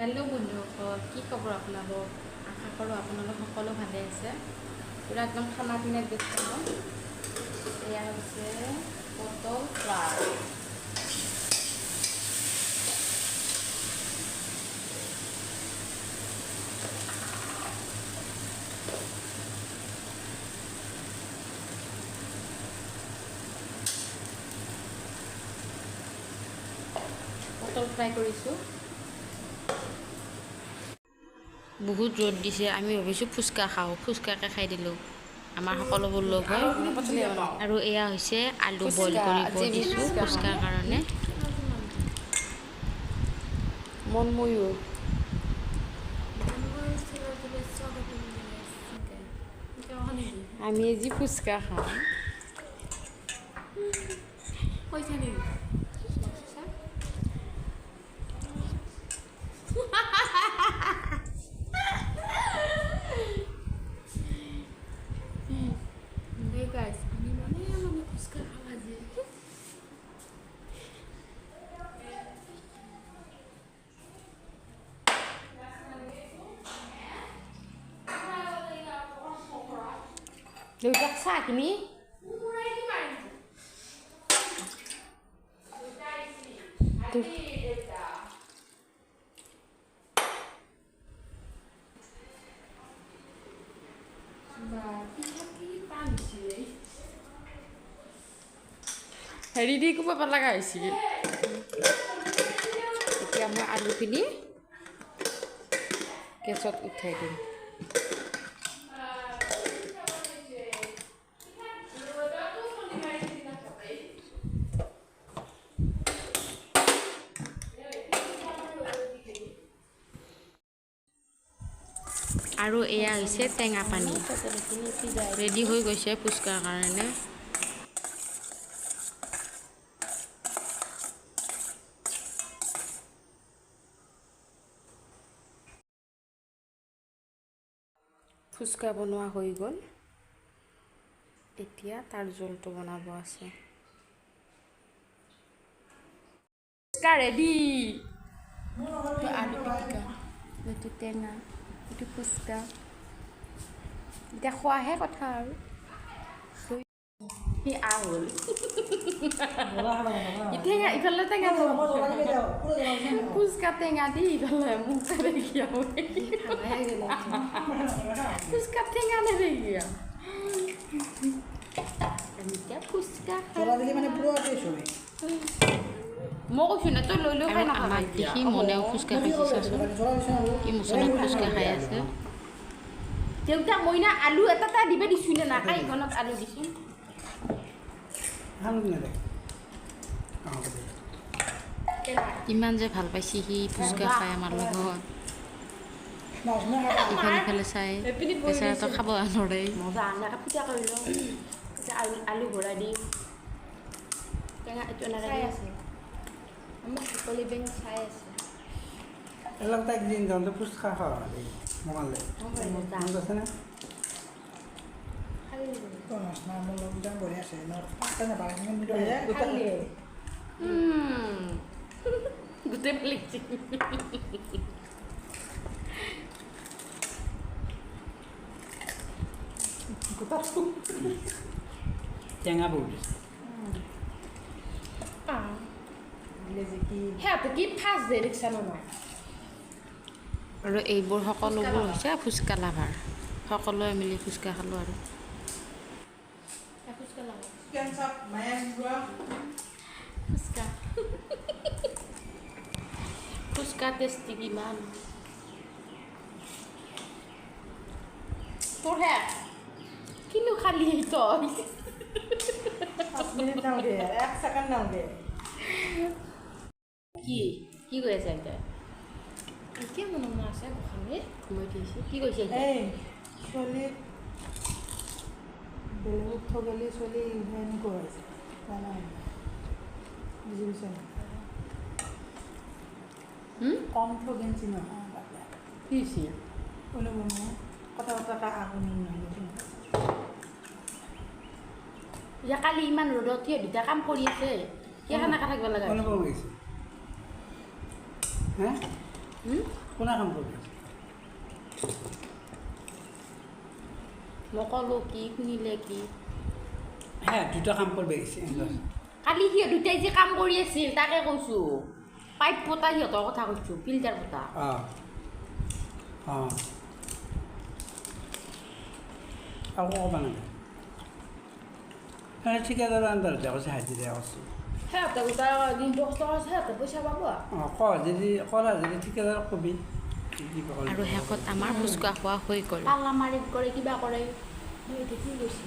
Hello' বন্ধুসকল, কি খবৰ আপোনালোক? আশা কৰোঁ আপোনালোক সকলো ভালে আছে। পুৰা একদম খানা পিনাত ব্যস্ত। এয়া হৈছে পটল ফ্ৰাই। পটল ফ্ৰাই কৰিছোঁ। বহুত ৰ'দ দিছে, আমি ভাবিছোঁ ফুচকা খাওঁ, ফুচকাকে খাই দিলোঁ। আমাৰ সকলোবোৰ লগ হয়। আৰু এয়া হৈছে আলু বইল কৰিব দিছোঁ ফুচকাৰ কাৰণে। মনময়ূৰ আমি আজি ফুচকা খাওঁ। পইচা নেকি? দেউতাক চাহখিনি হেৰি দি কোবাব লগা হৈছিল। এতিয়া মই আলুখিনি গেছত উঠাই দিম। আৰু এয়া হৈছে টেঙা পানী, ৰেডি হৈ গৈছে ফুচকাৰ কাৰণে। ফুচকা বনোৱা হৈ গ'ল, এতিয়া তাৰ জোলটো বনাব আছে। ফুচকা ৰেডি। আলু পিটিকা, এইটো টেঙা, এইটো ফুচকা। এতিয়া খোৱাহে কথা আৰু সি হ'ল ইফালে টেঙা ফুচকা টেঙা দি ইফালে মোক ফুচকা টেঙা নেদেখিয়া এতিয়া ফুচকা মই কৈছোঁ না তই লৈ লৈ খাই নাখাবি। আমাক দেখি মনেও ফুচকা খাইছে, চাচোন কি মছলাত ফুচকা খাই আছে। দেউতাক মই না আলু এটা দিবা দিছোঁ নে নাখাই, ইখনত আলু দিছোঁ। কিমান যে ভাল পাইছে সি ফুচকা খাই আমাৰ লগত। ইফালে ইফালে চাই বেচেৰাটো খাব নোৱাৰে। আলু ভৰাই দি টেঙা এইটো চাই আছে, আমাক সকলো বেংক চাই আছে। এলাক তাইক দিন যাওঁতে ফুচকা খাওয়া মঙালে আছে না গোটেই পেলিছে টেঙা বহুত সিহঁতে কি ফাৰ্ষ্ট যে দেখিছা নহয়। আৰু এইবোৰ সকলোবোৰ হৈছে ফুচকা লাভাৰ, সকলোৱে মিলি ফুচকা খালোঁ। আৰু ফুচকা ফুচকা টেষ্টি কিমান তোৰ হে কিনো খালি তই। 5 মিনিট নাও দে, 1 সেকেন্ড নাও দে। কি কি কৈ আছে এতিয়া? এতিয়া মনত আছে গোসাঁনী মই দিছোঁ কি কৈছে এই ছোৱালী বেলেগত থগলি ছোৱালী এনেকুৱা হৈছে জানা বুজি পাইছা কম ঠগেঞ্চি নহয় কি হৈছে কোনো কোনো কথা কথা আগুনি নহয়। যে কালি ইমান ৰ'দত সিহঁত দুটা কাম কৰি আছে, কিয় খানা থাকিব লগা অনুভৱ হৈছে। কোনে কাম কৰি আছে মই ক'লোঁ কি শুনিলে কি হ্যাঁ দুটা কাম কৰিব গৈছে কালি সিহঁত দুটাই যে কাম কৰি আছিল তাকে কৈছোঁ পাইপ পতা সিহঁতৰ কথা কৈছোঁ ফিল্টাৰ পতা অঁ অঁ আৰু ক'ব নালাগে ঠিকাদাৰ আণ্ডাৰত যাব হাজিৰা কৈছোঁ সিহঁতে গোটা দিনটো কষ্ট কৰিছে সিহঁতে পইচা পাব অঁ কৰা যদি ঠিকাদাৰক কবি আৰু শেষত আমাৰ ফুচকা খোৱা হৈ গ'ল পাল্লা মাৰি কৰে কিবা কৰে কি গৈছে